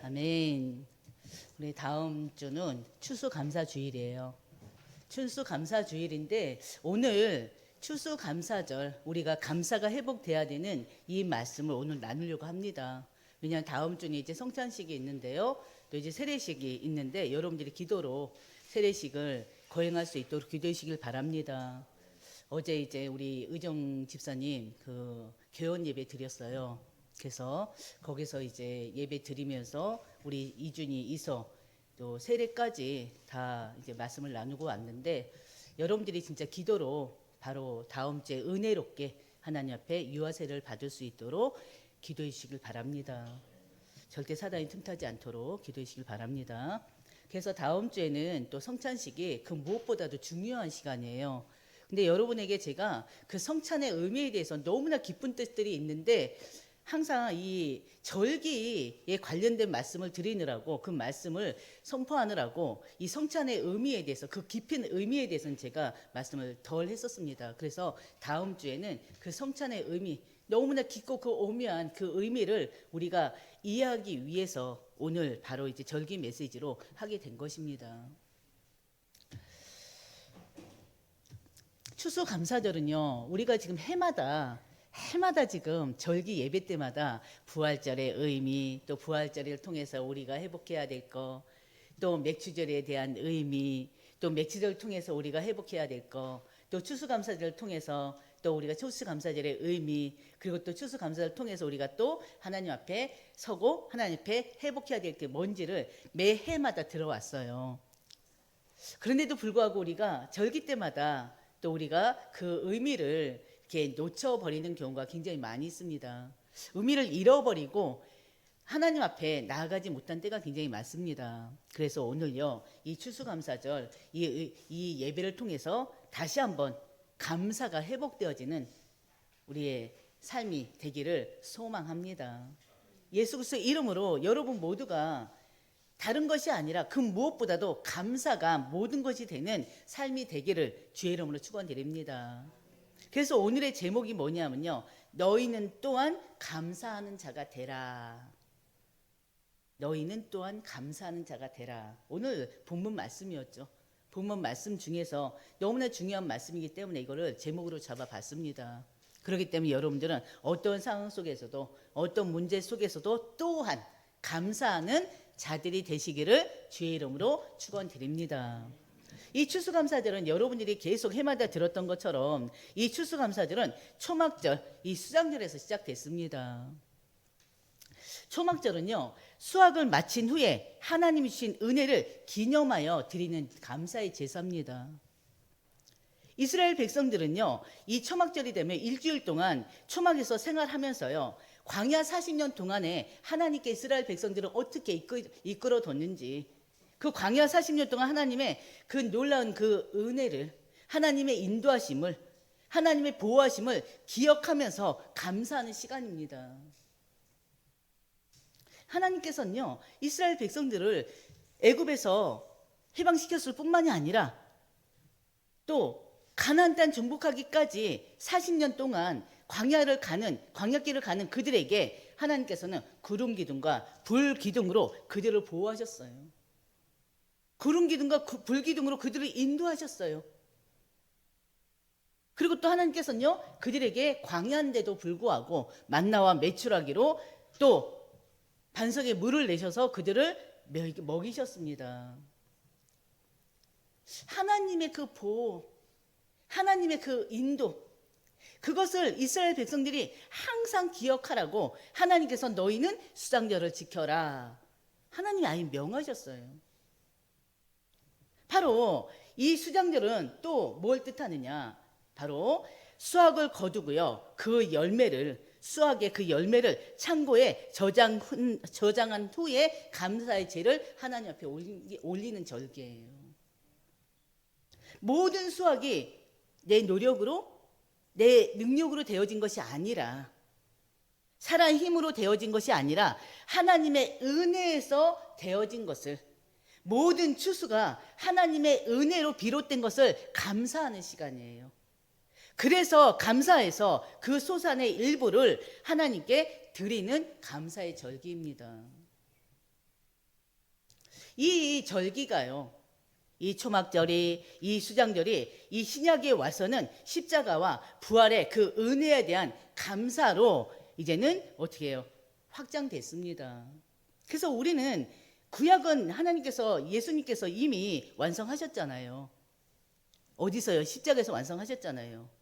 아멘. 우리 다음 주는 추수감사주일이에요. 추수감사주일인데 오늘 추수감사절 우리가 감사가 회복돼야 되는 이 말씀을 오늘 나누려고 합니다. 왜냐하면 다음 주는 이제 성찬식이 있는데요. 또 이제 세례식이 있는데 여러분들이 기도로 세례식을 거행할 수 있도록 기도해 주시길 바랍니다. 어제 이제 우리 의정 집사님 그 개원 예배 드렸어요. 그래서 거기서 이제 예배 드리면서 우리 이준이, 이서 또 세례까지 다 이제 말씀을 나누고 왔는데 여러분들이 진짜 기도로 바로 다음 주에 은혜롭게 하나님 앞에 유아세를 받을 수 있도록 기도해 주시길 바랍니다. 절대 사단이 틈타지 않도록 기도해 주시길 바랍니다. 그래서 다음 주에는 또 성찬식이 그 무엇보다도 중요한 시간이에요. 근데 여러분에게 제가 그 성찬의 의미에 대해서 너무나 깊은 뜻들이 있는데 항상 이 절기에 관련된 말씀을 드리느라고 그 말씀을 선포하느라고 이 성찬의 의미에 대해서 그 깊은 의미에 대해서는 제가 말씀을 덜 했었습니다. 그래서 다음 주에는 그 성찬의 의미 너무나 깊고 그 오묘한 그 의미를 우리가 이해하기 위해서 오늘 바로 이제 절기 메시지로 하게 된 것입니다. 추수감사절은요 우리가 지금 해마다 지금 절기 예배 때마다 부활절의 의미, 또 부활절을 통해서 우리가 회복해야 될 거, 또 맥주절에 대한 의미, 또 맥주절을 통해서 우리가 회복해야 될 거, 또 추수감사절을 통해서 또 우리가 추수감사절의 의미, 그리고 또 추수감사절을 통해서 우리가 또 하나님 앞에 서고 하나님 앞에 회복해야 될 게 뭔지를 매해마다 들어왔어요. 그런데도 불구하고 우리가 절기 때마다 또 우리가 그 의미를 이렇게 놓쳐버리는 경우가 굉장히 많이 있습니다. 의미를 잃어버리고 하나님 앞에 나아가지 못한 때가 굉장히 많습니다. 그래서 오늘요 이 추수감사절 이 예배를 통해서 다시 한번 감사가 회복되어지는 우리의 삶이 되기를 소망합니다. 예수 그리스도의 이름으로 여러분 모두가 다른 것이 아니라 그 무엇보다도 감사가 모든 것이 되는 삶이 되기를 주의 이름으로 축원드립니다. 그래서 오늘의 제목이 뭐냐면요. 너희는 또한 감사하는 자가 되라. 너희는 또한 감사하는 자가 되라. 오늘 본문 말씀이었죠. 본문 말씀 중에서 너무나 중요한 말씀이기 때문에 이거를 제목으로 잡아봤습니다. 그렇기 때문에 여러분들은 어떤 상황 속에서도 어떤 문제 속에서도 또한 감사하는 자들이 되시기를 주의 이름으로 축원드립니다. 이 추수감사절은 여러분들이 계속 해마다 들었던 것처럼 이 추수감사절은 초막절, 이 수장절에서 시작됐습니다. 초막절은요 수확을 마친 후에 하나님이 주신 은혜를 기념하여 드리는 감사의 제사입니다. 이스라엘 백성들은요 이 초막절이 되면 일주일 동안 초막에서 생활하면서요 광야 40년 동안에 하나님께 이스라엘 백성들을 어떻게 이끌어뒀는지 그 광야 40년 동안 하나님의 그 놀라운 그 은혜를 하나님의 인도하심을 하나님의 보호하심을 기억하면서 감사하는 시간입니다. 하나님께서는요 이스라엘 백성들을 애굽에서 해방시켰을 뿐만이 아니라 또 가나안 땅 정복하기까지 40년 동안 광야길을 가는 그들에게 하나님께서는 구름 기둥과 불 기둥으로 그들을 보호하셨어요. 구름 기둥과 불 기둥으로 그들을 인도하셨어요. 그리고 또 하나님께서는요 그들에게 광야인데도 불구하고 만나와 메추라기로 또 반석에 물을 내셔서 그들을 먹이셨습니다. 하나님의 그 보호, 하나님의 그 인도, 그것을 이스라엘 백성들이 항상 기억하라고 하나님께서 너희는 수장절을 지켜라. 하나님이 아예 명하셨어요. 바로 이 수장절은 또 뭘 뜻하느냐? 바로 수확을 거두고요. 그 열매를 수확의 그 열매를 창고에 저장한 후에 감사의 제를 하나님 앞에 올리는 절기예요. 모든 수확이 내 노력으로 내 능력으로 되어진 것이 아니라 사람의 힘으로 되어진 것이 아니라 하나님의 은혜에서 되어진 것을 모든 추수가 하나님의 은혜로 비롯된 것을 감사하는 시간이에요. 그래서 감사해서 그 소산의 일부를 하나님께 드리는 감사의 절기입니다. 이 절기가요, 이 초막절이, 이 수장절이 이 신약에 와서는 십자가와 부활의 그 은혜에 대한 감사로 이제는 어떻게 해요? 확장됐습니다. 그래서 우리는 구약은 예수님께서 이미 완성하셨잖아요. 어디서요? 십자가에서 완성하셨잖아요.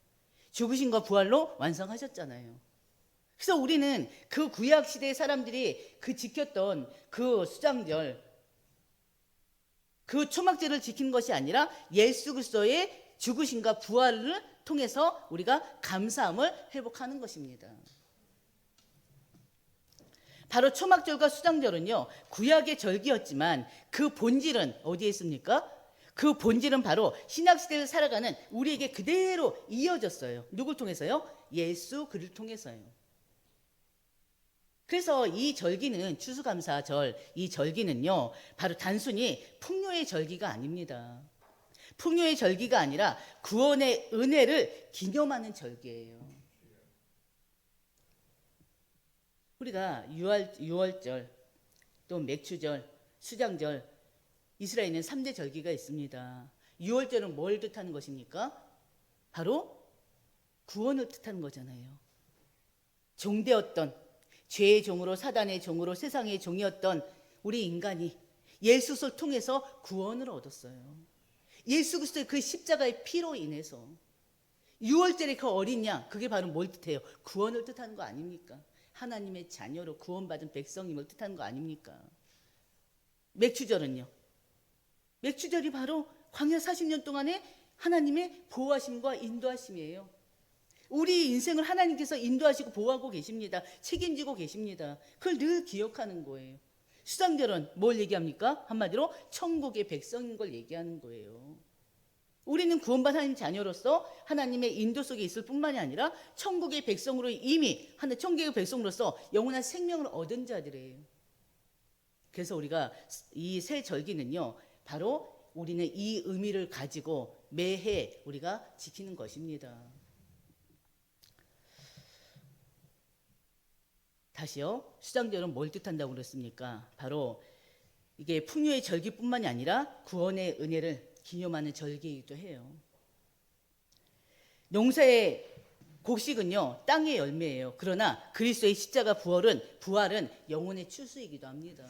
죽으신과 부활로 완성하셨잖아요. 그래서 우리는 그 구약 시대의 사람들이 그 지켰던 그 수장절, 그 초막절을 지키는 것이 아니라 예수 그리스도의 죽으심과 부활을 통해서 우리가 감사함을 회복하는 것입니다. 바로 초막절과 수장절은요, 구약의 절기였지만 그 본질은 어디에 있습니까? 그 본질은 바로 신약시대를 살아가는 우리에게 그대로 이어졌어요. 누굴 통해서요? 예수 그리스도를 통해서요. 그래서 이 절기는, 추수감사절, 이 절기는요, 바로 단순히 풍요의 절기가 아닙니다. 풍요의 절기가 아니라 구원의 은혜를 기념하는 절기예요. 우리가 유월절, 또 맥추절, 수장절, 이스라엘에는 3대 절기가 있습니다. 유월절은 뭘 뜻하는 것입니까? 바로 구원을 뜻하는 거잖아요. 종되었던, 죄의 종으로, 사단의 종으로, 세상의 종이었던 우리 인간이 예수를 통해서 구원을 얻었어요. 예수 그리스도의 그 십자가의 피로 인해서. 유월절의 그 어린 양, 그게 바로 뭘 뜻해요? 구원을 뜻하는 거 아닙니까? 하나님의 자녀로 구원받은 백성임을 뜻하는 거 아닙니까? 맥추절은요, 맥추절이 바로 광야 40년 동안의 하나님의 보호하심과 인도하심이에요. 우리 인생을 하나님께서 인도하시고 보호하고 계십니다. 책임지고 계십니다. 그걸 늘 기억하는 거예요. 수장절은 뭘 얘기합니까? 한마디로 천국의 백성인 걸 얘기하는 거예요. 우리는 구원받은 하나님 자녀로서 하나님의 인도 속에 있을 뿐만이 아니라 천국의 백성으로 이미 천국의 백성으로서 영원한 생명을 얻은 자들이에요. 그래서 우리가 이 새 절기는요, 바로 우리는 이 의미를 가지고 매해 우리가 지키는 것입니다. 다시요, 수장절은 뭘 뜻한다고 그랬습니까? 바로 이게 풍요의 절기뿐만이 아니라 구원의 은혜를 기념하는 절기이기도 해요. 농사의 곡식은요, 땅의 열매예요. 그러나 그리스도의 십자가 부활은 영혼의 추수이기도 합니다.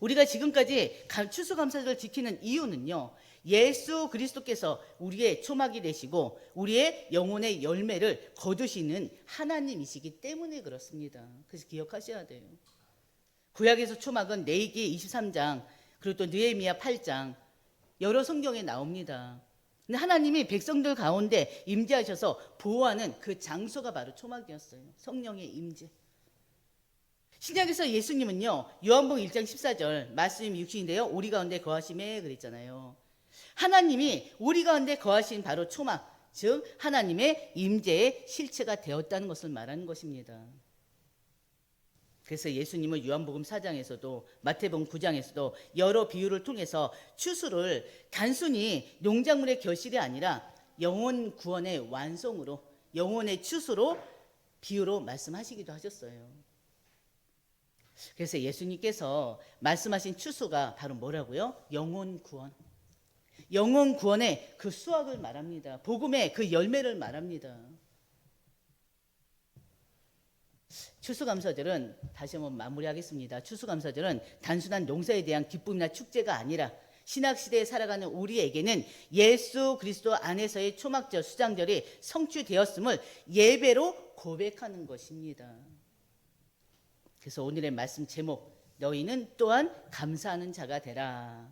우리가 지금까지 추수감사절을 지키는 이유는요, 예수 그리스도께서 우리의 초막이 되시고 우리의 영혼의 열매를 거두시는 하나님이시기 때문에 그렇습니다. 그래서 기억하셔야 돼요. 구약에서 초막은 레위기 23장, 그리고 또 느헤미야 8장, 여러 성경에 나옵니다. 근데 하나님이 백성들 가운데 임재하셔서 보호하는 그 장소가 바로 초막이었어요. 성령의 임재. 신약에서 예수님은요, 요한복음 1장 14절, 말씀이 육신인데요, 우리 가운데 거하심에 그랬잖아요. 하나님이 우리 가운데 거하신 바로 초막, 즉 하나님의 임재의 실체가 되었다는 것을 말하는 것입니다. 그래서 예수님은 요한복음 4장에서도 마태복음 9장에서도 여러 비유를 통해서 추수를 단순히 농작물의 결실이 아니라 영혼 구원의 완성으로, 영혼의 추수로 비유로 말씀하시기도 하셨어요. 그래서 예수님께서 말씀하신 추수가 바로 뭐라고요? 영혼 구원. 영혼 구원의 그 수확을 말합니다. 복음의 그 열매를 말합니다. 추수감사절은, 다시 한번 마무리하겠습니다. 추수감사절은 단순한 농사에 대한 기쁨이나 축제가 아니라 신약시대에 살아가는 우리에게는 예수 그리스도 안에서의 초막절, 수장절이 성취되었음을 예배로 고백하는 것입니다. 그래서 오늘의 말씀 제목, 너희는 또한 감사하는 자가 되라.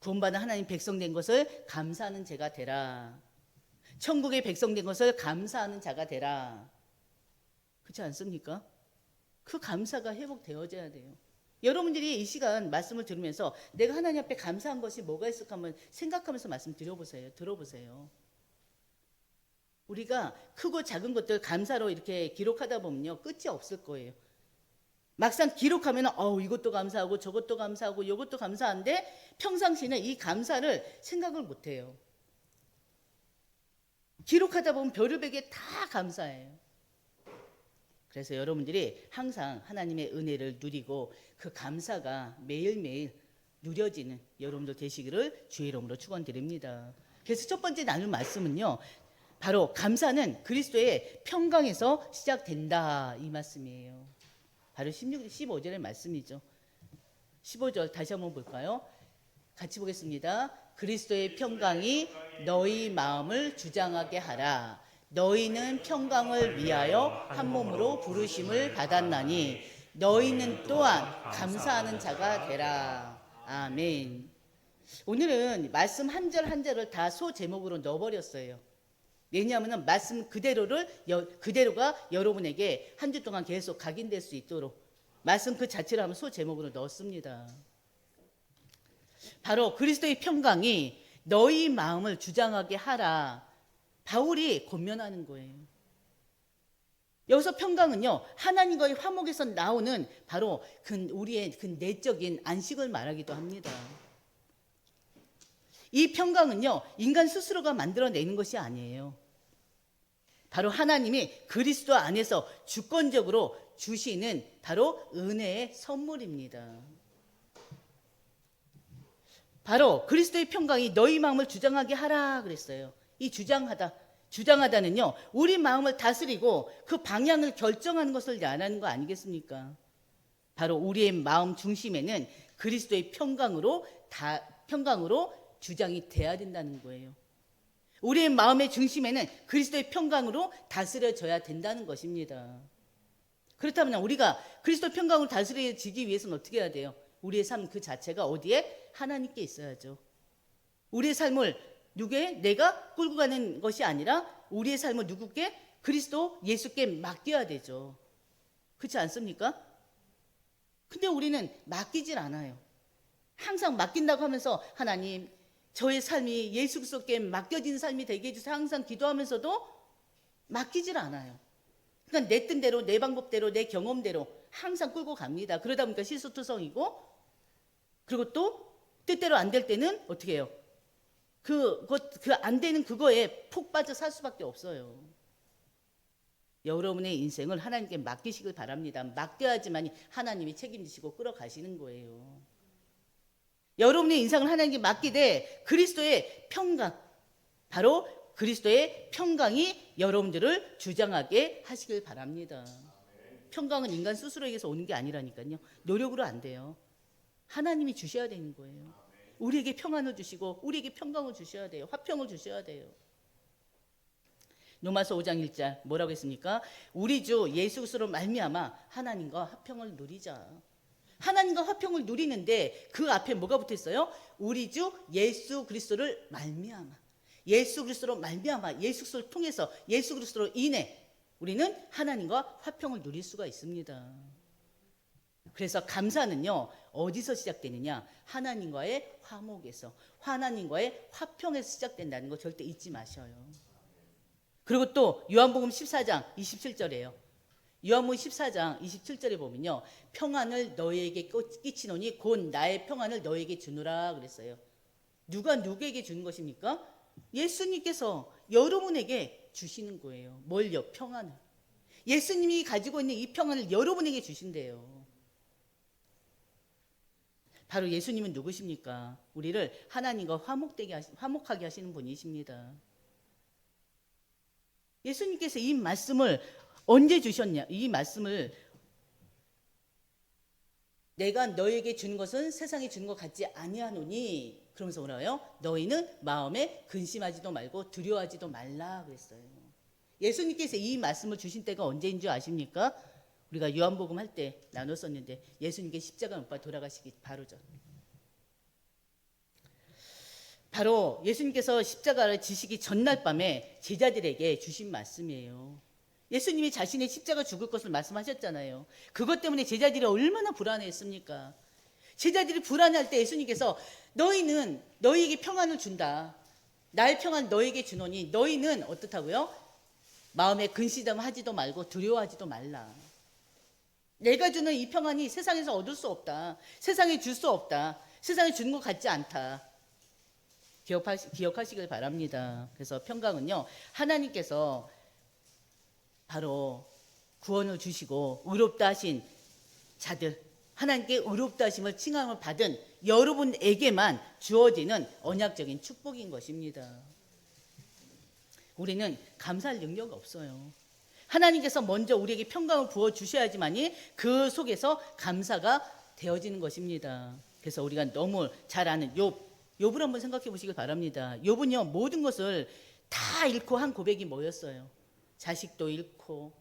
구원받은 하나님 백성 된 것을 감사하는 자가 되라. 천국의 백성 된 것을 감사하는 자가 되라. 그렇지 않습니까? 그 감사가 회복되어져야 돼요. 여러분들이 이 시간 말씀을 들으면서 내가 하나님 앞에 감사한 것이 뭐가 있을까 한번 생각하면서 말씀 들어보세요. 우리가 크고 작은 것들 감사로 이렇게 기록하다 보면요, 끝이 없을 거예요. 막상 기록하면 이것도 감사하고 저것도 감사하고 이것도 감사한데 평상시는 이 감사를 생각을 못해요. 기록하다 보면 별의별게 다 감사해요. 그래서 여러분들이 항상 하나님의 은혜를 누리고 그 감사가 매일매일 누려지는 여러분들 되시기를 주의 이름으로 축원드립니다. 그래서 첫 번째 나눌 말씀은요, 바로 감사는 그리스도의 평강에서 시작된다, 이 말씀이에요. 바로 15절의 말씀이죠. 15절 다시 한번 볼까요? 같이 보겠습니다. 그리스도의 평강이 너희 마음을 주장하게 하라. 너희는 평강을 위하여 한 몸으로 부르심을 받았나니 너희는 또한 감사하는 자가 되라. 아멘. 오늘은 말씀 한 절 한 절을 다 소제목으로 넣어버렸어요. 왜냐하면 말씀 그대로가 여러분에게 한 주 동안 계속 각인될 수 있도록 말씀 그 자체를 한번 소제목으로 넣었습니다. 바로 그리스도의 평강이 너희 마음을 주장하게 하라. 바울이 권면하는 거예요. 여기서 평강은요, 하나님과의 화목에서 나오는 바로 우리의 그 내적인 안식을 말하기도 합니다. 이 평강은요, 인간 스스로가 만들어내는 것이 아니에요. 바로 하나님이 그리스도 안에서 주권적으로 주시는 바로 은혜의 선물입니다. 바로 그리스도의 평강이 너희 마음을 주장하게 하라 그랬어요. 이 주장하다는요, 우리 마음을 다스리고 그 방향을 결정하는 것을 말하는 거 아니겠습니까? 바로 우리의 마음 중심에는 그리스도의 평강으로 주장이 돼야 된다는 거예요. 우리의 마음의 중심에는 그리스도의 평강으로 다스려져야 된다는 것입니다. 그렇다면 우리가 그리스도 평강으로 다스려지기 위해서는 어떻게 해야 돼요? 우리의 삶 그 자체가 어디에? 하나님께 있어야죠. 우리의 삶을 누구에? 내가 끌고 가는 것이 아니라 우리의 삶을 누구께? 그리스도 예수께 맡겨야 되죠. 그렇지 않습니까? 근데 우리는 맡기질 않아요. 항상 맡긴다고 하면서 하나님, 저의 삶이 예수 그리스도께 맡겨진 삶이 되게 해주세요. 항상 기도하면서도 맡기질 않아요. 그러니까 내 뜻대로, 내 방법대로, 내 경험대로 항상 끌고 갑니다. 그러다 보니까 실수투성이고, 그리고 또 뜻대로 안 될 때는 어떻게 해요? 그 안 되는 그거에 푹 빠져 살 수밖에 없어요. 여러분의 인생을 하나님께 맡기시길 바랍니다. 맡겨야지만 하나님이 책임지시고 끌어가시는 거예요. 여러분의 인생을 하나님께 맡기되 그리스도의 평강, 바로 그리스도의 평강이 여러분들을 주장하게 하시길 바랍니다. 평강은 인간 스스로에게서 오는 게 아니라니까요. 노력으로 안 돼요. 하나님이 주셔야 되는 거예요. 우리에게 평안을 주시고 우리에게 평강을 주셔야 돼요. 화평을 주셔야 돼요. 로마서 5장 1절 뭐라고 했습니까? 우리 주 예수 그리스도로 말미암아 하나님과 화평을 누리자. 하나님과 화평을 누리는데 그 앞에 뭐가 붙어 있어요? 우리 주 예수 그리스도를 말미암아. 예수 그리스도로 말미암아. 예수 그리스도를 통해서 예수 그리스도로 인해 우리는 하나님과 화평을 누릴 수가 있습니다. 그래서 감사는요, 어디서 시작되느냐? 하나님과의 화목에서, 하나님과의 화평에서 시작된다는 거 절대 잊지 마셔요. 그리고 또 요한복음 14장 27절이에요. 요한복음 14장 27절에 보면요, 평안을 너희에게 끼치노니 곧 나의 평안을 너희에게 주노라 그랬어요. 누가 누구에게 주는 것입니까? 예수님께서 여러분에게 주시는 거예요. 뭘요? 평안을. 예수님이 가지고 있는 이 평안을 여러분에게 주신대요. 바로 예수님은 누구십니까? 우리를 하나님과 화목하게 하시는 분이십니다. 예수님께서 이 말씀을 언제 주셨냐? 이 말씀을 내가 너에게 준 것은 세상에 준 것 같지 아니하노니, 그러면서 뭐라요? 너희는 마음에 근심하지도 말고 두려워하지도 말라 그랬어요. 예수님께서 이 말씀을 주신 때가 언제인 줄 아십니까? 우리가 요한복음 할 때 나눴었는데 예수님께 십자가 못 박아 돌아가시기 바로 전. 바로 예수님께서 십자가를 지시기 전날 밤에 제자들에게 주신 말씀이에요. 예수님이 자신의 십자가 죽을 것을 말씀하셨잖아요. 그것 때문에 제자들이 얼마나 불안했습니까? 제자들이 불안할 때 예수님께서 너희는 너희에게 평안을 준다. 나의 평안 너희에게 주노니 너희는 어떻다고요? 마음에 근시담하지도 말고 두려워하지도 말라. 내가 주는 이 평안이 세상에서 얻을 수 없다. 세상에 줄 수 없다. 세상에 주는 것 같지 않다. 기억하시길 바랍니다. 그래서 평강은요, 하나님께서 바로 구원을 주시고 의롭다 하신 자들, 하나님께 의롭다 하심을 칭함을 받은 여러분에게만 주어지는 언약적인 축복인 것입니다. 우리는 감사할 능력이 없어요. 하나님께서 먼저 우리에게 평강을 부어주셔야지만이 그 속에서 감사가 되어지는 것입니다. 그래서 우리가 너무 잘 아는 욥을 한번 생각해 보시길 바랍니다. 욥은요, 모든 것을 다 잃고 한 고백이 뭐였어요? 자식도 잃고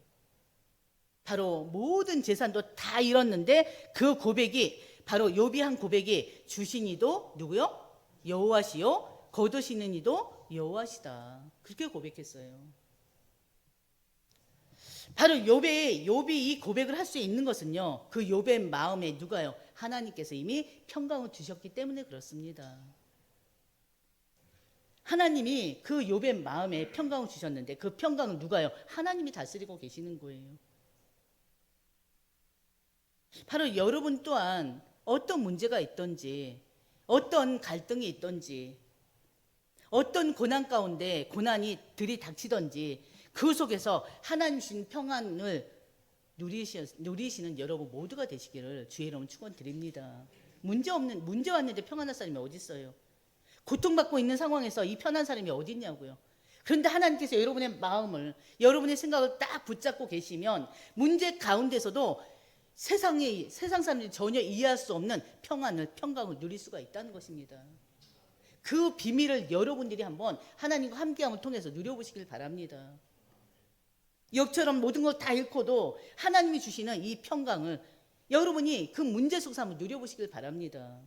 바로 모든 재산도 다 잃었는데 그 고백이 바로 욥이 한 고백이 주신 이도 누구요? 여호와시요 거두시는 이도 여호와시다. 그렇게 고백했어요. 바로 욥이 이 고백을 할 수 있는 것은요, 그 욥의 마음에 누가요? 하나님께서 이미 평강을 주셨기 때문에 그렇습니다. 하나님이 그 욥의 마음에 평강을 주셨는데 그 평강을 누가요? 하나님이 다스리고 계시는 거예요. 바로 여러분 또한 어떤 문제가 있든지, 어떤 갈등이 있든지, 어떤 고난 가운데 고난이 들이닥치든지 그 속에서 하나님 주신 평안을 누리시는 여러분 모두가 되시기를 주의 이름으로 축원드립니다. 문제 왔는데 평안한 사람이 어디 있어요? 고통받고 있는 상황에서 이 편한 사람이 어디 있냐고요. 그런데 하나님께서 여러분의 마음을, 여러분의 생각을 딱 붙잡고 계시면 문제 가운데서도 세상 사람들이 전혀 이해할 수 없는 평강을 누릴 수가 있다는 것입니다. 그 비밀을 여러분들이 한번 하나님과 함께함을 통해서 누려보시길 바랍니다. 욥처럼 모든 걸 다 잃고도 하나님이 주시는 이 평강을 여러분이 그 문제 속에서 한번 누려보시길 바랍니다.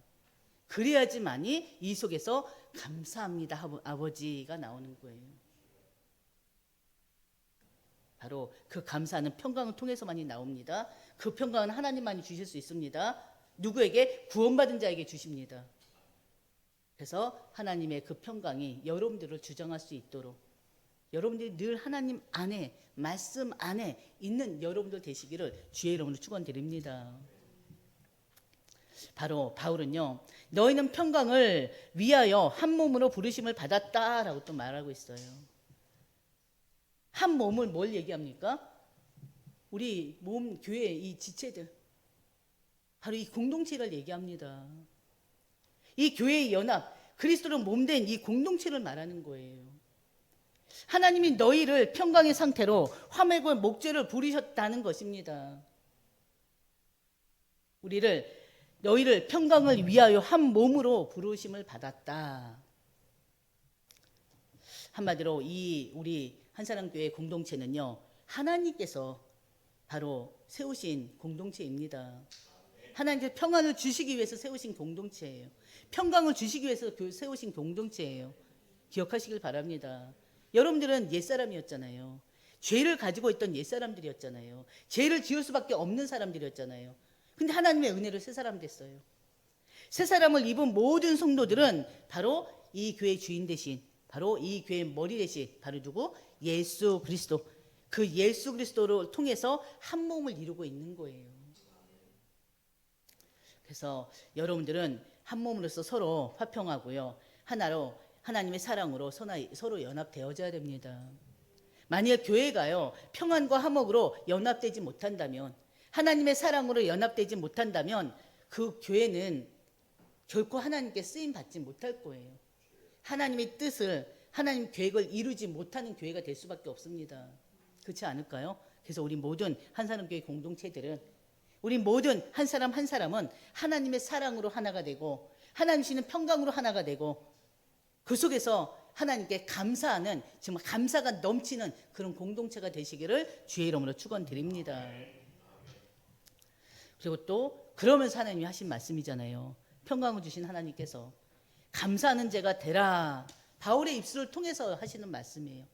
그래야지만이 이 속에서 감사합니다 아버지가 나오는 거예요. 바로 그 감사는 평강을 통해서만이 나옵니다. 그 평강은 하나님만이 주실 수 있습니다. 누구에게? 구원받은 자에게 주십니다. 그래서 하나님의 그 평강이 여러분들을 주장할 수 있도록 여러분들이 늘 하나님 안에, 말씀 안에 있는 여러분들 되시기를 주의 이름으로 축원드립니다. 바로 바울은요, 너희는 평강을 위하여 한 몸으로 부르심을 받았다라고 또 말하고 있어요. 한 몸을 뭘 얘기합니까? 우리 몸, 교회 이 지체들, 바로 이 공동체를 얘기합니다. 이 교회의 연합, 그리스도로 몸된 이 공동체를 말하는 거예요. 하나님이 너희를 평강의 상태로 화목의 목재를 부리셨다는 것입니다. 너희를 평강을 위하여 한 몸으로 부르심을 받았다. 한마디로 우리 한사랑교회 공동체는요, 하나님께서 바로 세우신 공동체입니다. 하나님께서 평안을 주시기 위해서 세우신 공동체예요. 평강을 주시기 위해서 세우신 공동체예요. 기억하시길 바랍니다. 여러분들은 옛사람이었잖아요. 죄를 가지고 있던 옛사람들이었잖아요. 죄를 지을 수밖에 없는 사람들이었잖아요. 근데 하나님의 은혜로 새 사람 됐어요. 새 사람을 입은 모든 성도들은 바로 이 교회의 주인 대신, 바로 이 교회의 머리 대신, 바로 누구? 예수 그리스도. 그 예수 그리스도를 통해서 한 몸을 이루고 있는 거예요. 그래서 여러분들은 한 몸으로서 서로 화평하고요, 하나로 하나님의 사랑으로 서로 연합되어져야 됩니다. 만일 교회가요, 평안과 화목으로 연합되지 못한다면, 하나님의 사랑으로 연합되지 못한다면 그 교회는 결코 하나님께 쓰임 받지 못할 거예요. 하나님의 뜻을, 하나님 계획을 이루지 못하는 교회가 될 수밖에 없습니다. 그렇지 않을까요? 그래서 우리 모든 한사람교회 공동체들은, 우리 모든 한 사람 한 사람은 하나님의 사랑으로 하나가 되고 하나님 주시는 평강으로 하나가 되고 그 속에서 하나님께 감사하는, 정말 감사가 넘치는 그런 공동체가 되시기를 주의 이름으로 축원드립니다. 그리고 또 그러면서 하나님이 하신 말씀이잖아요. 평강을 주신 하나님께서 감사하는 자가 되라. 바울의 입술을 통해서 하시는 말씀이에요.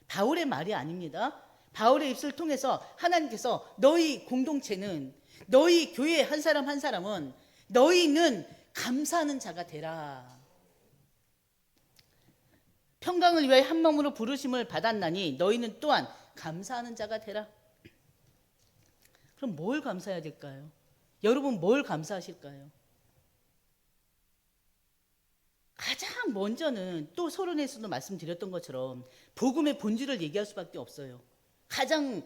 바울의 말이 아닙니다. 바울의 입술을 통해서 하나님께서 너희 공동체는, 너희 교회 한 사람 한 사람은 너희는 감사하는 자가 되라. 평강을 위하여 한 몸으로 부르심을 받았나니 너희는 또한 감사하는 자가 되라. 그럼 뭘 감사해야 될까요? 여러분 뭘 감사하실까요? 가장 먼저는 또 서론에서도 말씀드렸던 것처럼 복음의 본질을 얘기할 수밖에 없어요. 가장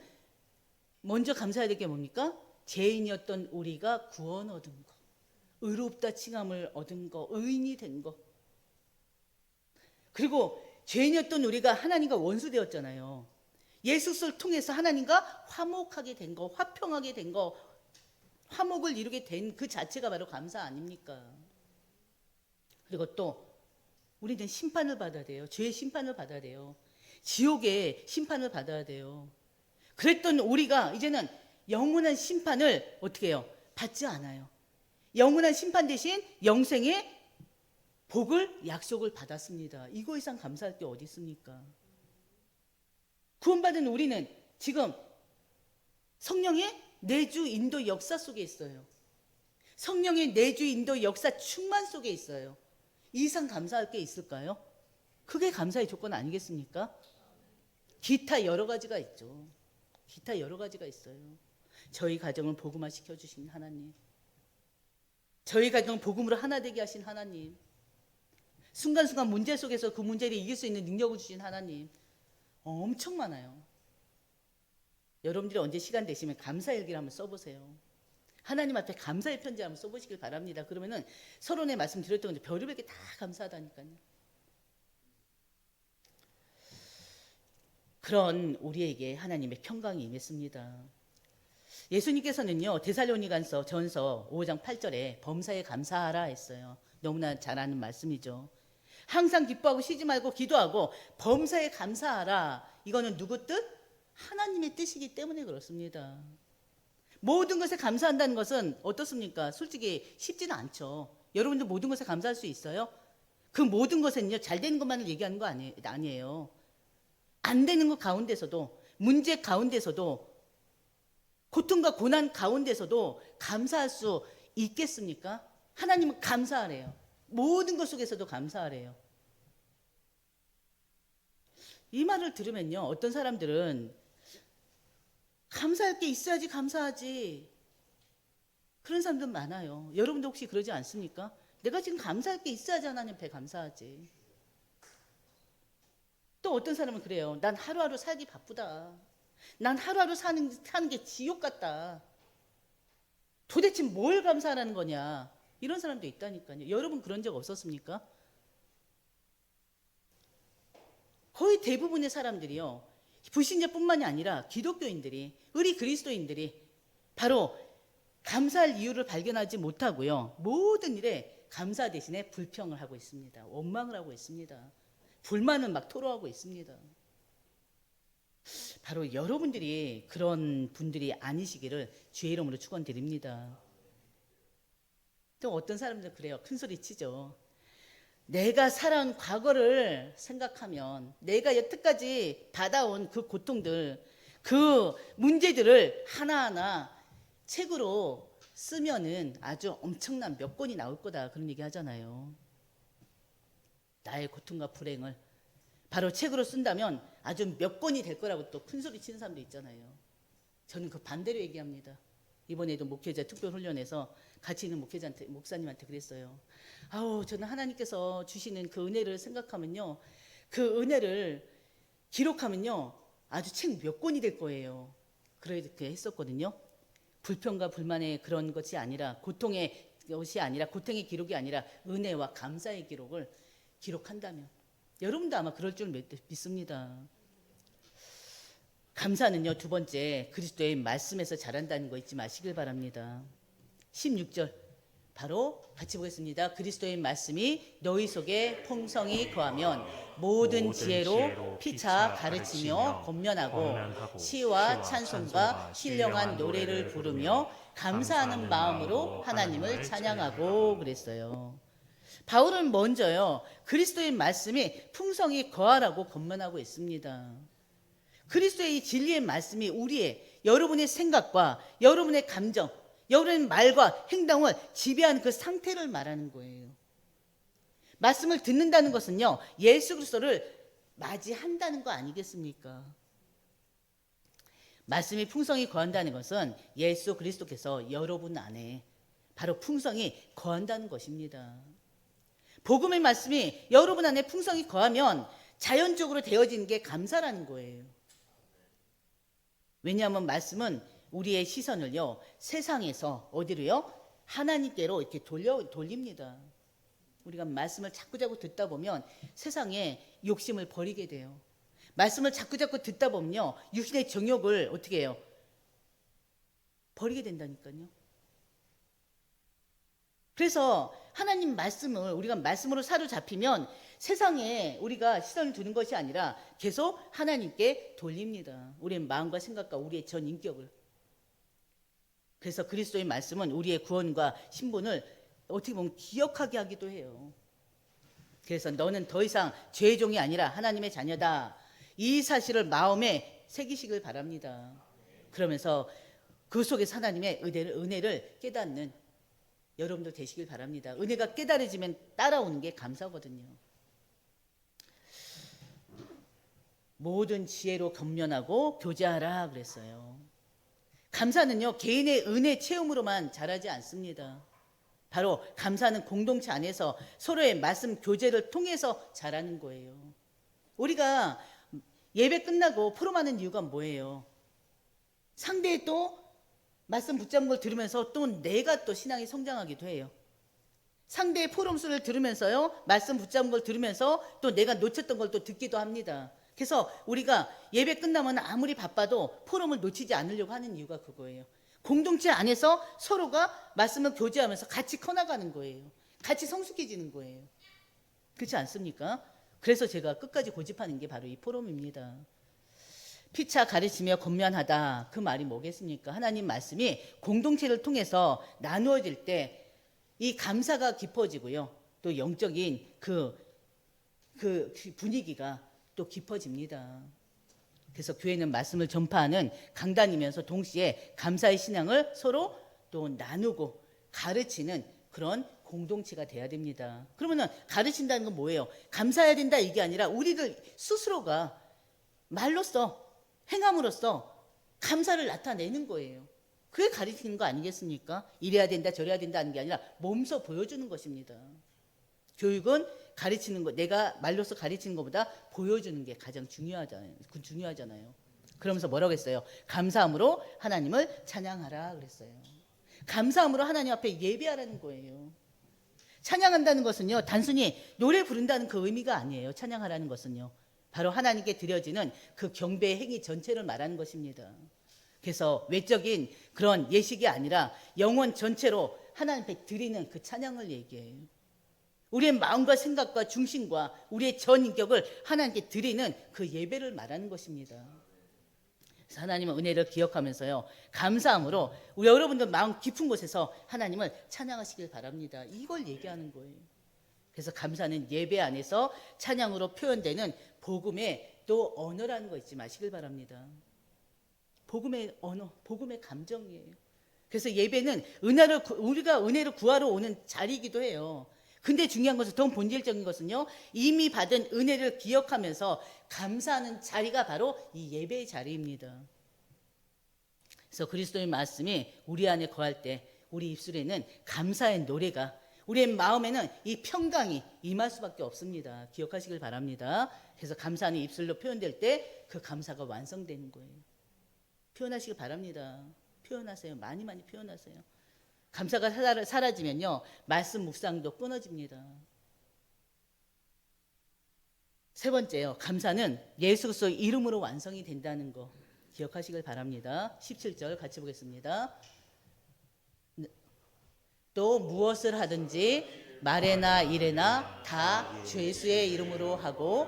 먼저 감사해야 될 게 뭡니까? 죄인이었던 우리가 구원 얻은 거, 의롭다 칭함을 얻은 거, 의인이 된 거. 그리고 죄인이었던 우리가 하나님과 원수 되었잖아요. 예수를 통해서 하나님과 화목하게 된 거, 화평하게 된 거, 화목을 이루게 된 그 자체가 바로 감사 아닙니까? 그리고 또 우리는 심판을 받아야 돼요. 죄의 심판을 받아야 돼요. 지옥의 심판을 받아야 돼요. 그랬던 우리가 이제는 영원한 심판을 어떻게 해요? 받지 않아요. 영원한 심판 대신 영생의 복을 약속을 받았습니다. 이거 이상 감사할 게 어디 있습니까? 구원받은 우리는 지금 성령의 내주 인도 역사 속에 있어요. 성령의 내주 인도 역사 충만 속에 있어요. 이 이상 감사할 게 있을까요? 그게 감사의 조건 아니겠습니까? 기타 여러 가지가 있죠. 기타 여러 가지가 있어요. 저희 가정을 복음화 시켜주신 하나님, 저희 가정을 복음으로 하나 되게 하신 하나님, 순간순간 문제 속에서 그 문제를 이길 수 있는 능력을 주신 하나님, 엄청 많아요. 여러분들이 언제 시간 되시면 감사일기를 한번 써보세요. 하나님 앞에 감사의 편지 한번 써보시길 바랍니다. 그러면은 서론에 말씀드렸던 건데 별의별 게 다 감사하다니까요. 그런 우리에게 하나님의 평강이 임했습니다. 예수님께서는요, 데살로니가서 전서 5장 8절에 범사에 감사하라 했어요. 너무나 잘 아는 말씀이죠. 항상 기뻐하고 쉬지 말고 기도하고 범사에 감사하라. 이거는 누구 뜻? 하나님의 뜻이기 때문에 그렇습니다. 모든 것에 감사한다는 것은 어떻습니까? 솔직히 쉽지는 않죠. 여러분들 모든 것에 감사할 수 있어요? 그 모든 것은요, 잘 되는 것만을 얘기하는 거 아니에요. 안 되는 것 가운데서도, 문제 가운데서도, 고통과 고난 가운데서도 감사할 수 있겠습니까? 하나님은 감사하래요. 모든 것 속에서도 감사하래요. 이 말을 들으면요, 어떤 사람들은 감사할 게 있어야지 감사하지, 그런 사람들 많아요. 여러분도 혹시 그러지 않습니까? 내가 지금 감사할 게 있어야지 하나님 앞에 감사하지. 또 어떤 사람은 그래요. 난 하루하루 살기 바쁘다. 난 하루하루 사는 게 지옥 같다. 도대체 뭘 감사하라는 거냐. 이런 사람도 있다니까요. 여러분 그런 적 없었습니까? 거의 대부분의 사람들이요, 불신자뿐만이 아니라 기독교인들이, 우리 그리스도인들이 바로 감사할 이유를 발견하지 못하고요, 모든 일에 감사 대신에 불평을 하고 있습니다. 원망을 하고 있습니다. 불만을 막 토로하고 있습니다. 바로 여러분들이 그런 분들이 아니시기를 주의 이름으로 축원드립니다. 또 어떤 사람들은 그래요. 큰 소리 치죠. 내가 살아온 과거를 생각하면, 내가 여태까지 받아온 그 고통들, 그 문제들을 하나하나 책으로 쓰면은 아주 엄청난 몇 권이 나올 거다, 그런 얘기 하잖아요. 나의 고통과 불행을 바로 책으로 쓴다면 아주 몇 권이 될 거라고 또 큰 소리 치는 사람도 있잖아요. 저는 그 반대로 얘기합니다. 이번에도 목회자 특별훈련에서 같이 있는 목사님한테 그랬어요. 저는 하나님께서 주시는 그 은혜를 생각하면요, 그 은혜를 기록하면요, 아주 책 몇 권이 될 거예요. 그렇게 했었거든요. 불평과 불만의 그런 것이 아니라, 고통의 것이 아니라, 고통의 기록이 아니라 은혜와 감사의 기록을 기록한다면, 여러분도 아마 그럴 줄 믿습니다. 감사는요, 두 번째, 그리스도의 말씀에서 자란다는 거 잊지 마시길 바랍니다. 16절 바로 같이 보겠습니다. 그리스도의 말씀이 너희 속에 풍성히 거하면 모든 지혜로 피차 가르치며 권면하고 시와 찬송과 신령한 노래를 부르며 감사하는 마음으로 하나님을 찬양하고 그랬어요. 바울은 먼저요, 그리스도의 말씀이 풍성히 거하라고 권면하고 있습니다. 그리스도의 이 진리의 말씀이 우리의, 여러분의 생각과 여러분의 감정, 여러분의 말과 행동을 지배하는 그 상태를 말하는 거예요. 말씀을 듣는다는 것은요, 예수 그리스도를 맞이한다는 거 아니겠습니까? 말씀이 풍성히 거한다는 것은 예수 그리스도께서 여러분 안에 바로 풍성히 거한다는 것입니다. 복음의 말씀이 여러분 안에 풍성히 거하면 자연적으로 되어지는 게 감사라는 거예요. 왜냐하면 말씀은 우리의 시선을요, 세상에서 어디로요? 하나님께로 이렇게 돌립니다. 우리가 말씀을 자꾸자꾸 듣다 보면 세상에 욕심을 버리게 돼요. 말씀을 자꾸자꾸 듣다 보면요, 육신의 정욕을 어떻게 해요? 버리게 된다니까요. 그래서 하나님 말씀을 우리가 말씀으로 사로잡히면 세상에 우리가 시선을 두는 것이 아니라 계속 하나님께 돌립니다. 우리의 마음과 생각과 우리의 전 인격을. 그래서 그리스도의 말씀은 우리의 구원과 신분을 어떻게 보면 기억하게 하기도 해요. 그래서 너는 더 이상 죄의 종이 아니라 하나님의 자녀다. 이 사실을 마음에 새기시길 바랍니다. 그러면서 그 속에서 하나님의 은혜를 깨닫는 여러분도 되시길 바랍니다. 은혜가 깨달아지면 따라오는 게 감사거든요. 모든 지혜로 겸손하고 교제하라 그랬어요. 감사는요, 개인의 은혜 체험으로만 자라지 않습니다. 바로 감사는 공동체 안에서 서로의 말씀 교제를 통해서 자라는 거예요. 우리가 예배 끝나고 포럼하는 이유가 뭐예요? 상대의 또 말씀 붙잡는 걸 들으면서 또 내가 또 신앙이 성장하기도 해요. 상대의 포럼수를 들으면서요, 말씀 붙잡는 걸 들으면서 또 내가 놓쳤던 걸 또 듣기도 합니다. 그래서 우리가 예배 끝나면 아무리 바빠도 포럼을 놓치지 않으려고 하는 이유가 그거예요. 공동체 안에서 서로가 말씀을 교제하면서 같이 커나가는 거예요. 같이 성숙해지는 거예요. 그렇지 않습니까? 그래서 제가 끝까지 고집하는 게 바로 이 포럼입니다. 피차 가르치며 권면하다, 그 말이 뭐겠습니까? 하나님 말씀이 공동체를 통해서 나누어질 때 이 감사가 깊어지고요, 또 영적인 그 분위기가 또 깊어집니다. 그래서 교회는 말씀을 전파하는 강단이면서 동시에 감사의 신앙을 서로 또 나누고 가르치는 그런 공동체가 돼야 됩니다. 그러면은 가르친다는 건 뭐예요? 감사해야 된다 이게 아니라 우리들 스스로가 말로써, 행함으로써 감사를 나타내는 거예요. 그게 가르치는 거 아니겠습니까? 이래야 된다 저래야 된다 하는 게 아니라 몸소 보여주는 것입니다. 교육은 가르치는 거, 내가 말로써 가르치는 것보다 보여주는 게 가장 중요하잖아요. 그러면서 뭐라고 했어요? 감사함으로 하나님을 찬양하라 그랬어요. 감사함으로 하나님 앞에 예배하라는 거예요. 찬양한다는 것은요, 단순히 노래 부른다는 그 의미가 아니에요. 찬양하라는 것은요, 바로 하나님께 드려지는 그 경배의 행위 전체를 말하는 것입니다. 그래서 외적인 그런 예식이 아니라 영혼 전체로 하나님 앞에 드리는 그 찬양을 얘기해요. 우리의 마음과 생각과 중심과 우리의 전 인격을 하나님께 드리는 그 예배를 말하는 것입니다. 그래서 하나님의 은혜를 기억하면서요, 감사함으로 우리 여러분들 마음 깊은 곳에서 하나님을 찬양하시길 바랍니다. 이걸 얘기하는 거예요. 그래서 감사는 예배 안에서 찬양으로 표현되는 복음의 또 언어라는 거 잊지 마시길 바랍니다. 복음의 언어, 복음의 감정이에요. 그래서 예배는 우리가 은혜를 구하러 오는 자리이기도 해요. 근데 중요한 것은, 더 본질적인 것은요, 이미 받은 은혜를 기억하면서 감사하는 자리가 바로 이 예배의 자리입니다. 그래서 그리스도의 말씀이 우리 안에 거할 때 우리 입술에는 감사의 노래가, 우리의 마음에는 이 평강이 임할 수밖에 없습니다. 기억하시길 바랍니다. 그래서 감사는 입술로 표현될 때 그 감사가 완성되는 거예요. 표현하시길 바랍니다. 표현하세요. 많이 표현하세요. 감사가 사라지면요, 말씀 묵상도 끊어집니다. 세 번째요, 감사는 예수 그리스도의 이름으로 완성이 된다는 거 기억하시길 바랍니다. 17절 같이 보겠습니다. 또 무엇을 하든지 말에나 일에나 다 주 예수의 이름으로 하고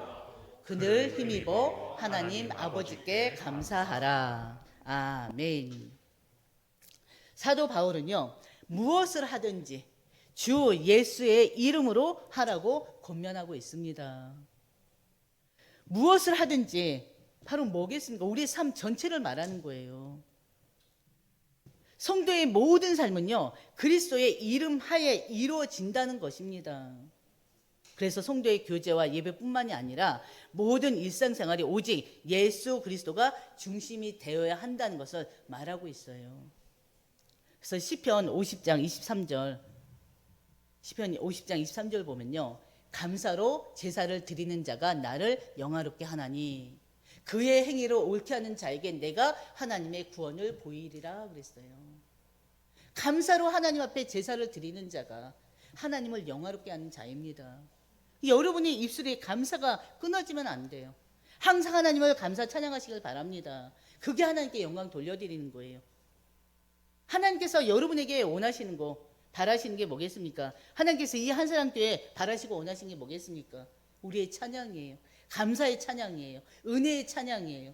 그늘 힘입어 하나님 아버지께 감사하라. 아멘. 사도 바울은요, 무엇을 하든지 주 예수의 이름으로 하라고 권면하고 있습니다. 무엇을 하든지 바로 뭐겠습니까? 우리의 삶 전체를 말하는 거예요. 성도의 모든 삶은요, 그리스도의 이름 하에 이루어진다는 것입니다. 그래서 성도의 교제와 예배뿐만이 아니라 모든 일상생활이 오직 예수 그리스도가 중심이 되어야 한다는 것을 말하고 있어요. 그래서 시편 50장 23절 시편 50장 23절 보면요. 감사로 제사를 드리는 자가 나를 영화롭게 하나니 그의 행위로 옳게 하는 자에게 내가 하나님의 구원을 보이리라 그랬어요. 감사로 하나님 앞에 제사를 드리는 자가 하나님을 영화롭게 하는 자입니다. 여러분의 입술에 감사가 끊어지면 안 돼요. 항상 하나님을 감사 찬양하시길 바랍니다. 그게 하나님께 영광 돌려드리는 거예요. 하나님께서 여러분에게 원하시는 거, 바라시는 게 뭐겠습니까? 하나님께서 이 한 사람 교회 바라시고 원하시는 게 뭐겠습니까? 우리의 찬양이에요. 감사의 찬양이에요. 은혜의 찬양이에요.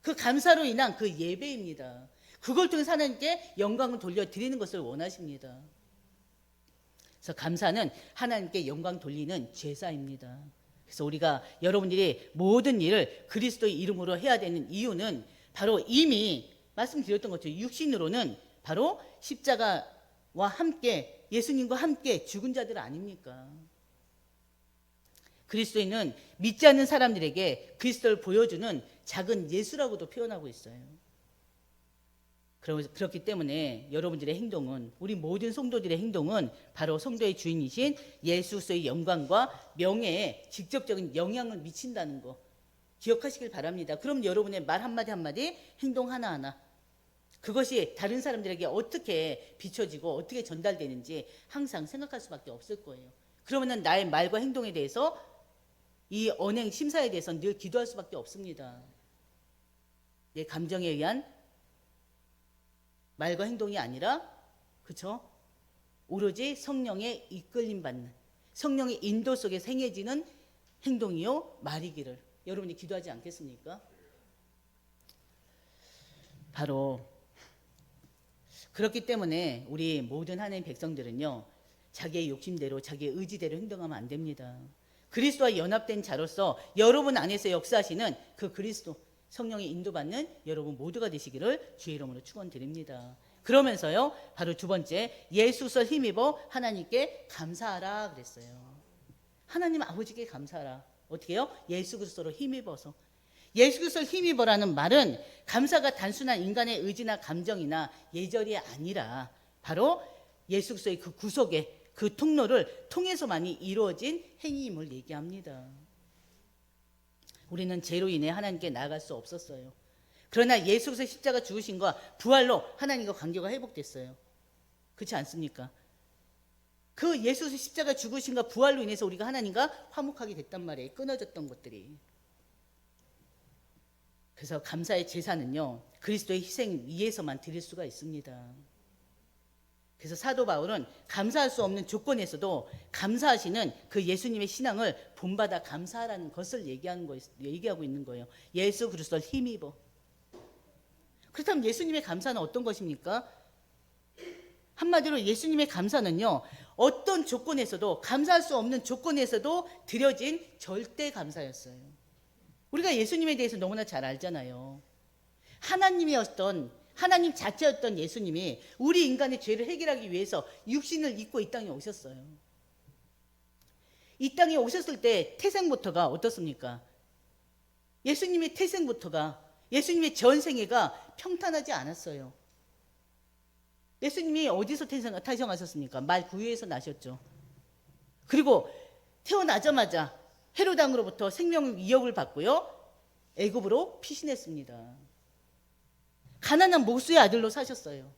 그 감사로 인한 그 예배입니다. 그걸 통해서 하나님께 영광을 돌려드리는 것을 원하십니다. 그래서 감사는 하나님께 영광 돌리는 제사입니다. 그래서 우리가 여러분들이 모든 일을 그리스도의 이름으로 해야 되는 이유는 바로 이미 말씀드렸던 것처럼 육신으로는 바로 십자가와 함께 예수님과 함께 죽은 자들 아닙니까? 그리스도인은 믿지 않는 사람들에게 그리스도를 보여주는 작은 예수라고도 표현하고 있어요. 그렇기 때문에 여러분들의 행동은, 우리 모든 성도들의 행동은 바로 성도의 주인이신 예수 그리스도의 영광과 명예에 직접적인 영향을 미친다는 거 기억하시길 바랍니다. 그럼 여러분의 말 한마디 한마디, 행동 하나하나, 그것이 다른 사람들에게 어떻게 비춰지고 어떻게 전달되는지 항상 생각할 수밖에 없을 거예요. 그러면 나의 말과 행동에 대해서, 이 언행 심사에 대해서는 늘 기도할 수밖에 없습니다. 내 감정에 의한 말과 행동이 아니라, 그렇죠? 오로지 성령의 이끌림 받는, 성령의 인도 속에 행해지는 행동이요 말이기를 여러분이 기도하지 않겠습니까? 바로 그렇기 때문에 우리 모든 하나님의 백성들은요, 자기의 욕심대로 자기의 의지대로 행동하면 안 됩니다. 그리스도와 연합된 자로서 여러분 안에서 역사하시는 그 그리스도, 성령의 인도받는 여러분 모두가 되시기를 주의 이름으로 축원드립니다. 그러면서요, 바로 두 번째, 예수를 힘입어 하나님께 감사하라 그랬어요. 하나님 아버지께 감사하라. 어떻게 해요? 예수 그리스도로 힘입어서. 예수 그리스도를 힘입어라는 말은 감사가 단순한 인간의 의지나 감정이나 예절이 아니라 바로 예수 그리스도의 그 구속의 그 통로를 통해서만이 이루어진 행위임을 얘기합니다. 우리는 죄로 인해 하나님께 나아갈 수 없었어요. 그러나 예수 그리스도의 십자가 죽으심과 부활로 하나님과 관계가 회복됐어요. 그렇지 않습니까? 그 예수 그리스도의 십자가 죽으심과 부활로 인해서 우리가 하나님과 화목하게 됐단 말이에요. 끊어졌던 것들이. 그래서 감사의 제사는요, 그리스도의 희생 위에서만 드릴 수가 있습니다. 그래서 사도 바울은 감사할 수 없는 조건에서도 감사하시는 그 예수님의 신앙을 본받아 감사하라는 것을 얘기하고 있는 거예요. 예수 그리스도를 힘입어. 그렇다면 예수님의 감사는 어떤 것입니까? 한마디로 예수님의 감사는요, 어떤 조건에서도, 감사할 수 없는 조건에서도 드려진 절대 감사였어요. 우리가 예수님에 대해서 너무나 잘 알잖아요. 하나님 자체였던 예수님이 우리 인간의 죄를 해결하기 위해서 육신을 입고 이 땅에 오셨어요. 이 땅에 오셨을 때 태생부터가 어떻습니까? 예수님의 태생부터가, 예수님의 전생애가 평탄하지 않았어요. 예수님이 어디서 태생하셨습니까? 말 구유에서 나셨죠. 그리고 태어나자마자 헤롯 왕으로부터 생명 위협을 받고요, 애굽으로 피신했습니다. 가난한 모수의 아들로 사셨어요.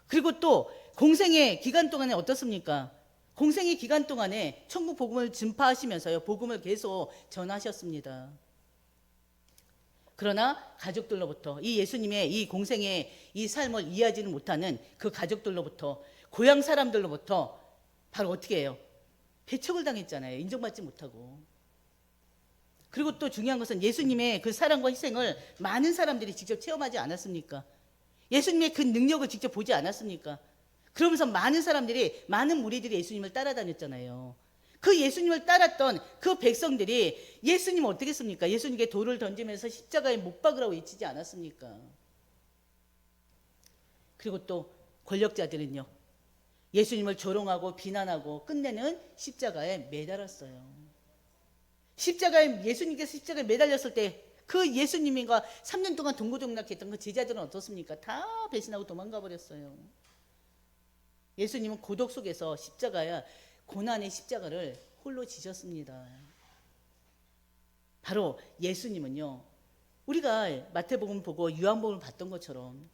그리고 또 공생의 기간 동안에 어떻습니까? 공생의 기간 동안에 천국 복음을 전파하시면서요, 복음을 계속 전하셨습니다. 그러나 가족들로부터, 이 예수님의 이 공생의 이 삶을 이해하지는 못하는 그 가족들로부터, 고향 사람들로부터 바로 어떻게 해요? 배척을 당했잖아요. 인정받지 못하고. 그리고 또 중요한 것은 예수님의 그 사랑과 희생을 많은 사람들이 직접 체험하지 않았습니까? 예수님의 그 능력을 직접 보지 않았습니까? 그러면서 많은 사람들이, 많은 무리들이 예수님을 따라다녔잖아요. 그 예수님을 따랐던 그 백성들이 예수님을 어떻게 했습니까? 예수님께 돌을 던지면서 십자가에 못 박으라고 외치지 않았습니까? 그리고 또 권력자들은요, 예수님을 조롱하고 비난하고 끝내는 십자가에 매달았어요. 예수님께서 십자가에 매달렸을 때 그 예수님과 3년 동안 동고동락했던 그 제자들은 어떻습니까? 다 배신하고 도망가 버렸어요. 예수님은 고독 속에서 십자가야 고난의 십자가를 홀로 지셨습니다. 바로 예수님은요, 우리가 마태복음 보고 요한복음을 봤던 것처럼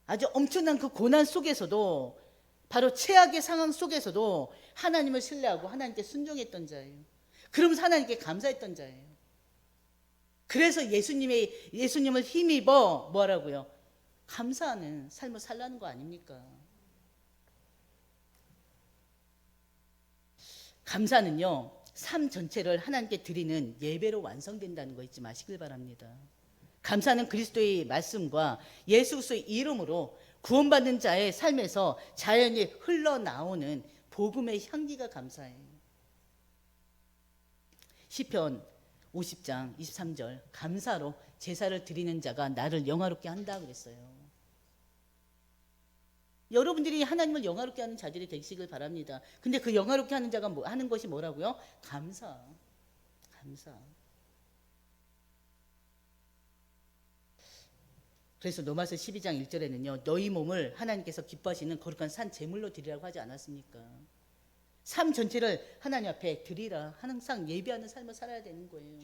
아주 엄청난 그 고난 속에서도, 바로 최악의 상황 속에서도 하나님을 신뢰하고 하나님께 순종했던 자예요. 그러면서 하나님께 감사했던 자예요. 그래서 예수님을 힘입어 뭐라고요? 감사하는 삶을 살라는 거 아닙니까? 감사는요, 삶 전체를 하나님께 드리는 예배로 완성된다는 거 잊지 마시길 바랍니다. 감사는 그리스도의 말씀과 예수 그리스도의 이름으로 구원받는 자의 삶에서 자연히 흘러나오는 복음의 향기가 감사해요. 시편 50장 23절, 감사로 제사를 드리는 자가 나를 영화롭게 한다 그랬어요. 여러분들이 하나님을 영화롭게 하는 자들이 되시길 바랍니다. 근데 그 영화롭게 하는 자가 하는 것이 뭐라고요? 감사. 그래서 로마서 12장 1절에는요, 너희 몸을 하나님께서 기뻐하시는 거룩한 산 제물로 드리라고 하지 않았습니까? 삶 전체를 하나님 앞에 드리라. 항상 예배하는 삶을 살아야 되는 거예요.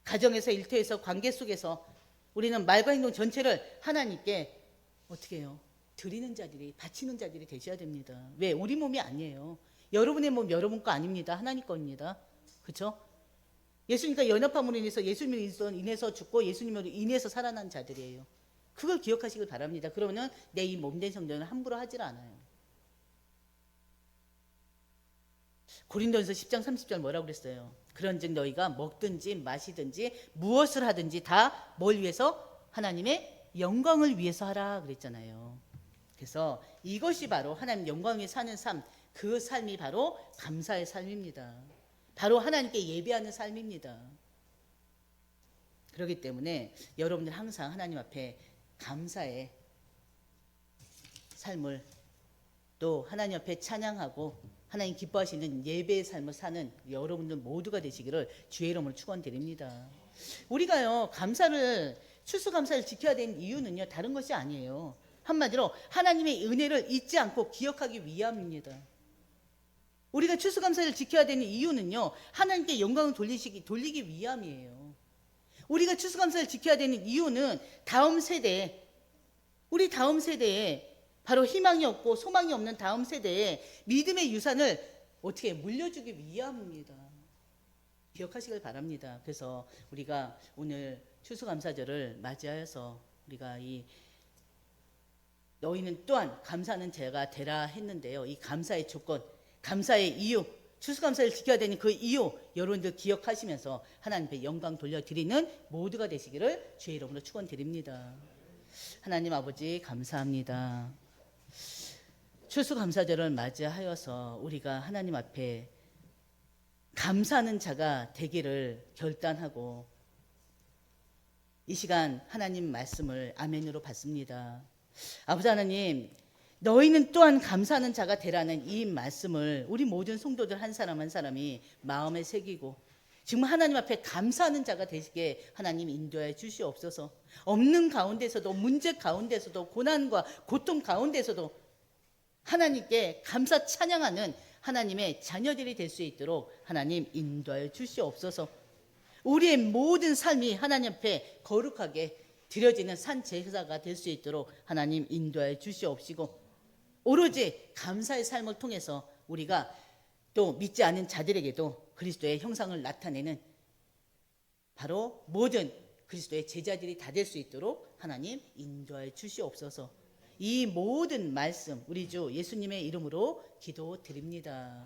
가정에서, 일터에서, 관계 속에서 우리는 말과 행동 전체를 하나님께 어떻게 해요? 드리는 자들이, 바치는 자들이 되셔야 됩니다. 왜? 우리 몸이 아니에요. 여러분의 몸 여러분 거 아닙니다. 하나님 겁니다. 그렇죠? 예수님과 연합함으로 인해서, 예수님으로 인해서 죽고 예수님으로 인해서 살아난 자들이에요. 그걸 기억하시길 바랍니다. 그러면 내 이 몸된 성전을 함부로 하질 않아요. 고린도전서 10장 30절 뭐라고 그랬어요? 그런즉 너희가 먹든지 마시든지 무엇을 하든지 다 뭘 위해서? 하나님의 영광을 위해서 하라 그랬잖아요. 그래서 이것이 바로 하나님 영광 위에 사는 삶, 그 삶이 바로 감사의 삶입니다. 바로 하나님께 예배하는 삶입니다. 그렇기 때문에 여러분들 항상 하나님 앞에 감사의 삶을, 또 하나님 앞에 찬양하고 하나님 기뻐하시는 예배의 삶을 사는 여러분들 모두가 되시기를 주의 이름으로 축원드립니다. 우리가요, 추수감사를 지켜야 되는 이유는요, 다른 것이 아니에요. 한마디로 하나님의 은혜를 잊지 않고 기억하기 위함입니다. 우리가 추수감사를 지켜야 되는 이유는요, 하나님께 영광을 돌리기 위함이에요. 우리가 추수감사를 지켜야 되는 이유는 우리 다음 세대에, 바로 희망이 없고 소망이 없는 다음 세대에 믿음의 유산을 어떻게 물려주기 위함입니다. 기억하시길 바랍니다. 그래서 우리가 오늘 추수감사절을 맞이하여서 우리가 너희는 또한 감사하는 자가 되라 했는데요, 이 감사의 조건, 감사의 이유, 추수감사를 지켜야 되는 그 이유, 여러분들 기억하시면서 하나님께 영광 돌려드리는 모두가 되시기를 주의 이름으로 축원드립니다. 하나님 아버지 감사합니다. 추수감사절을 맞이하여서 우리가 하나님 앞에 감사하는 자가 되기를 결단하고 이 시간 하나님 말씀을 아멘으로 받습니다. 아버지 하나님, 너희는 또한 감사하는 자가 되라는 이 말씀을 우리 모든 성도들 한 사람 한 사람이 마음에 새기고 정말 하나님 앞에 감사하는 자가 되시게 하나님 인도해 주시옵소서. 없는 가운데서도, 문제 가운데서도, 고난과 고통 가운데서도 하나님께 감사 찬양하는 하나님의 자녀들이 될 수 있도록 하나님 인도해 주시옵소서. 우리의 모든 삶이 하나님 앞에 거룩하게 드려지는 산 제사가 될 수 있도록 하나님 인도해 주시옵시고, 오로지 감사의 삶을 통해서 우리가 또 믿지 않은 자들에게도 그리스도의 형상을 나타내는 바로 모든 그리스도의 제자들이 다 될 수 있도록 하나님 인도해 주시옵소서. 이 모든 말씀 우리 주 예수님의 이름으로 기도드립니다.